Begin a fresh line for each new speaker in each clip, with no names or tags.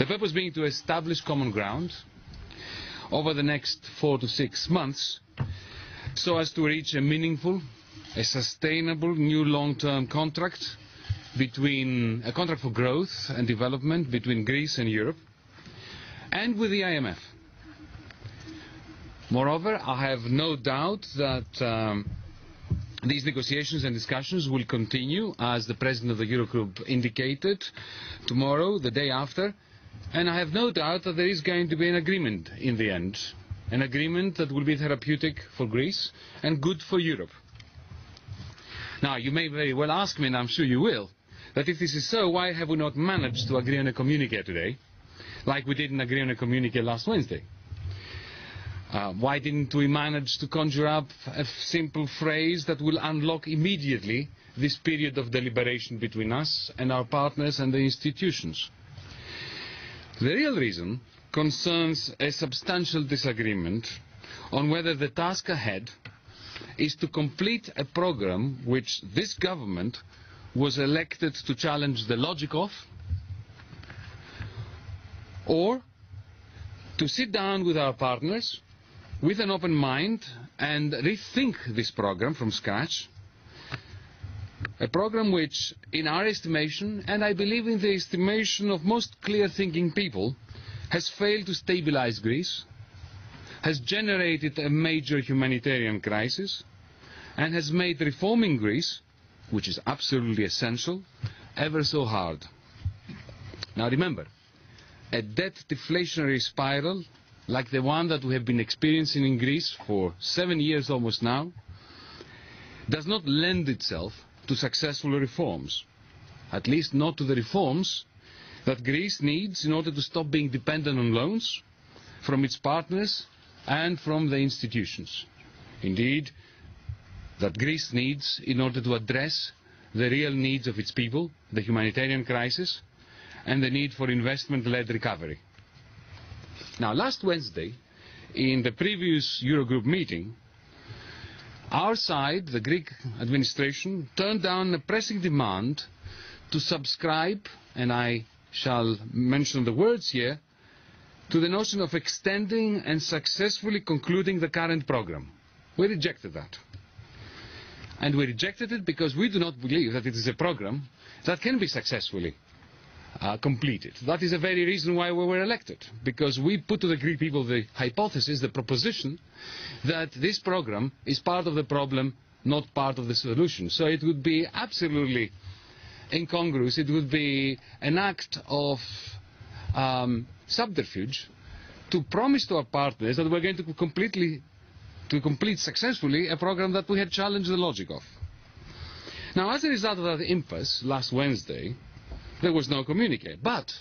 The purpose being to establish common ground over the next 4 to 6 months so as to reach a meaningful, a sustainable new long-term contract between a contract for growth and development between Greece and Europe and with the IMF. Moreover, I have no doubt that these negotiations and discussions will continue, as the President of the Eurogroup indicated, tomorrow, the day after, and I have no doubt that there is going to be an agreement in the end, an agreement that will be therapeutic for Greece and good for Europe. Now, you may very well ask me, and I'm sure you will, that if this is so, why have we not managed to agree on a communiqué today, like we didn't agree on a communiqué last Wednesday? Why didn't we manage to conjure up a simple phrase that will unlock immediately this period of deliberation between us and our partners and the institutions? The real reason concerns a substantial disagreement on whether the task ahead is to complete a program which this government was elected to challenge the logic of, or to sit down with our partners with an open mind and rethink this program from scratch, a program which, in our estimation, and I believe in the estimation of most clear-thinking people, has failed to stabilize Greece, has generated a major humanitarian crisis, and has made reforming Greece, which is absolutely essential, ever so hard. Now remember, a debt deflationary spiral like the one that we have been experiencing in Greece for 7 years almost now, does not lend itself to successful reforms, at least not to the reforms that Greece needs in order to stop being dependent on loans from its partners and from the institutions. Indeed, that Greece needs in order to address the real needs of its people, the humanitarian crisis, and the need for investment-led recovery. Now, last Wednesday, in the previous Eurogroup meeting, our side, the Greek administration, turned down a pressing demand to subscribe, and I shall mention the words here, to the notion of extending and successfully concluding the current program. We rejected that. And we rejected it because we do not believe that it is a program that can be successfully completed. That is the very reason why we were elected, because we put to the Greek people the hypothesis, the proposition, that this program is part of the problem, not part of the solution. So it would be absolutely incongruous, it would be an act of subterfuge to promise to our partners that we're going to complete successfully a program that we had challenged the logic of. Now, as a result of that impasse last Wednesday, there was no communique. But,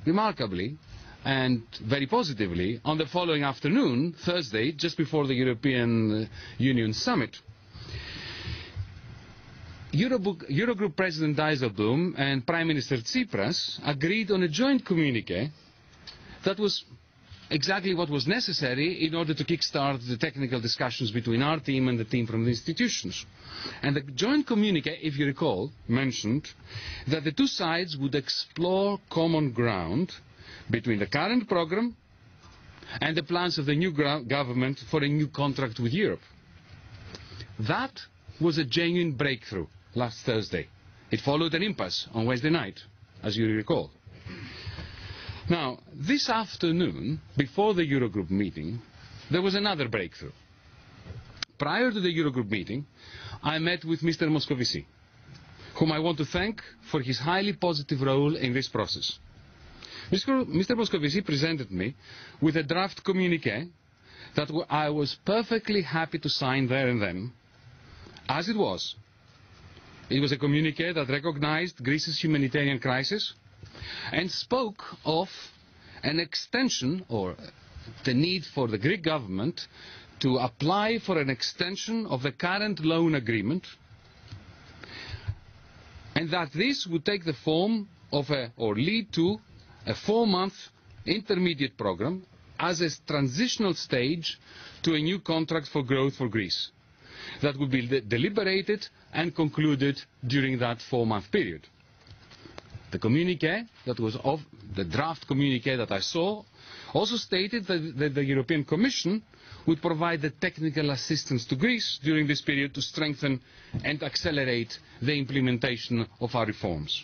remarkably and very positively, on the following afternoon, Thursday, just before the European Union summit, Eurogroup President Dijsselbloem and Prime Minister Tsipras agreed on a joint communique that was exactly what was necessary in order to kickstart the technical discussions between our team and the team from the institutions. And the joint communique, if you recall, mentioned that the two sides would explore common ground between the current program and the plans of the new government for a new contract with Europe. That was a genuine breakthrough last Thursday. It followed an impasse on Wednesday night, as you recall. Now, this afternoon, before the Eurogroup meeting, there was another breakthrough. Prior to the Eurogroup meeting, I met with Mr. Moscovici, whom I want to thank for his highly positive role in this process. Mr. Moscovici presented me with a draft communique that I was perfectly happy to sign there and then, as it was. It was a communique that recognized Greece's humanitarian crisis and spoke of an extension, or the need for the Greek government to apply for an extension of the current loan agreement, and that this would take the form of or lead to a 4-month intermediate program as a transitional stage to a new contract for growth for Greece that would be deliberated and concluded during that 4-month period. The communiqué that was the draft communiqué that I saw also stated that the European Commission would provide the technical assistance to Greece during this period to strengthen and accelerate the implementation of our reforms.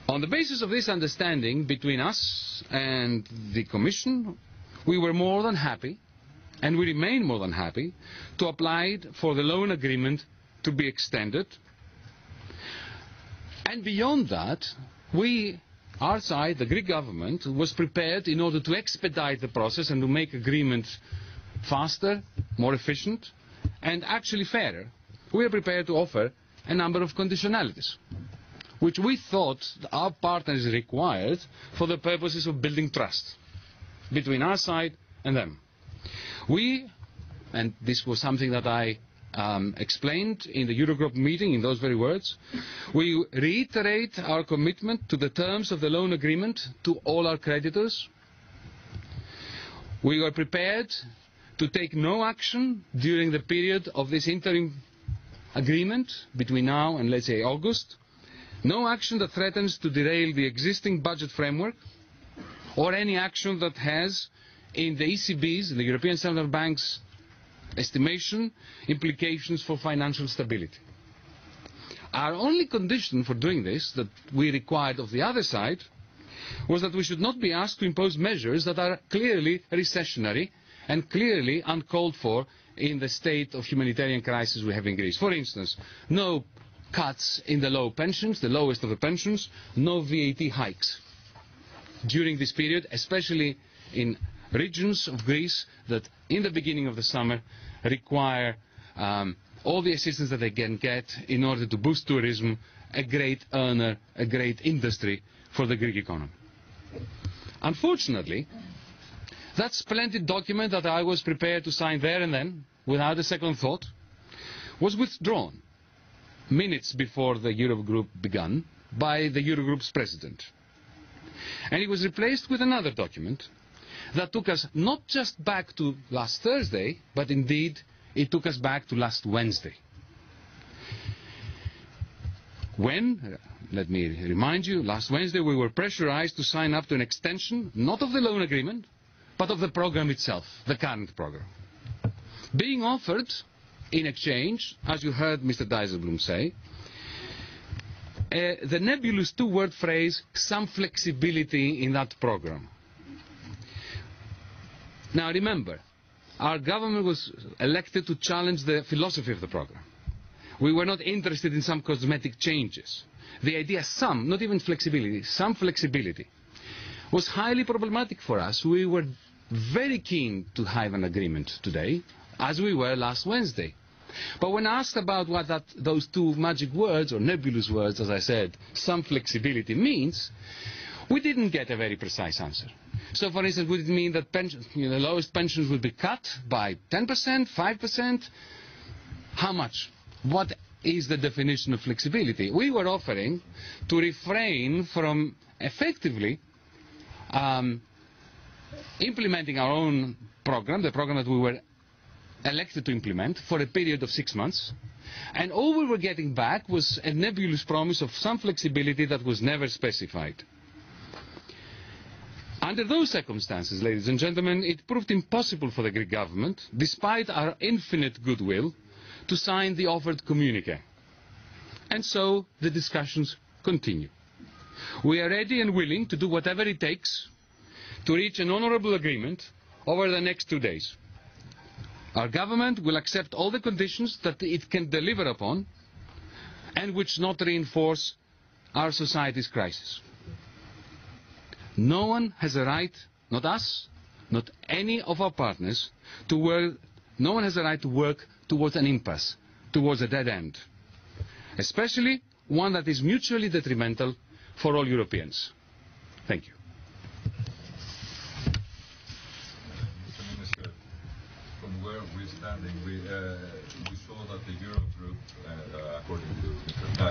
On the basis of this understanding between us and the Commission, we were more than happy, and we remain more than happy, to apply for the loan agreement to be extended. And beyond that, our side, the Greek government, was prepared in order to expedite the process and to make agreement faster, more efficient, and actually fairer. We are prepared to offer a number of conditionalities, which we thought our partners required for the purposes of building trust between our side and them. And this was something that I explained in the Eurogroup meeting in those very words, we reiterate our commitment to the terms of the loan agreement to all our creditors. We are prepared to take no action during the period of this interim agreement between now and, let's say, August. No action that threatens to derail the existing budget framework or any action that has, in the ECB's, the European Central Bank's estimation, implications for financial stability. Our only condition for doing this, that we required of the other side, was that we should not be asked to impose measures that are clearly recessionary and clearly uncalled for in the state of humanitarian crisis we have in Greece. For instance, no cuts in the low pensions, the lowest of the pensions, no VAT hikes during this period, especially in regions of Greece that in the beginning of the summer require all the assistance that they can get in order to boost tourism, a great earner, a great industry for the Greek economy. Unfortunately, that splendid document that I was prepared to sign there and then, without a second thought, was withdrawn minutes before the Eurogroup began by the Eurogroup's president. And it was replaced with another document that took us not just back to last Thursday, but indeed it took us back to last Wednesday. When, let me remind you, last Wednesday we were pressurized to sign up to an extension, not of the loan agreement, but of the program itself, the current program. Being offered, in exchange, as you heard Mr. Dijsselbloem say, the nebulous two-word phrase, some flexibility in that program. Now remember, our government was elected to challenge the philosophy of the program. We were not interested in some cosmetic changes. The idea some, not even flexibility, some flexibility, was highly problematic for us. We were very keen to have an agreement today, as we were last Wednesday. But when asked about what those two magic words, or nebulous words, as I said, some flexibility means, we didn't get a very precise answer. So, for instance, would it mean that pensions, the lowest pensions would be cut by 10%, 5%? How much? What is the definition of flexibility? We were offering to refrain from effectively implementing our own program, the program that we were elected to implement, for a period of 6 months, and all we were getting back was a nebulous promise of some flexibility that was never specified. Under those circumstances, ladies and gentlemen, it proved impossible for the Greek government, despite our infinite goodwill, to sign the offered communiqué. And so the discussions continue. We are ready and willing to do whatever it takes to reach an honourable agreement over the next 2 days. Our government will accept all the conditions that it can deliver upon and which not reinforce our society's crisis. No one has a right, not us, not any of our partners, to work. No one has a right to work towards an impasse, towards a dead end, especially one that is mutually detrimental for all Europeans. Thank you.
Mr. Minister, from where we're standing, we saw that the Eurogroup, according to Mr.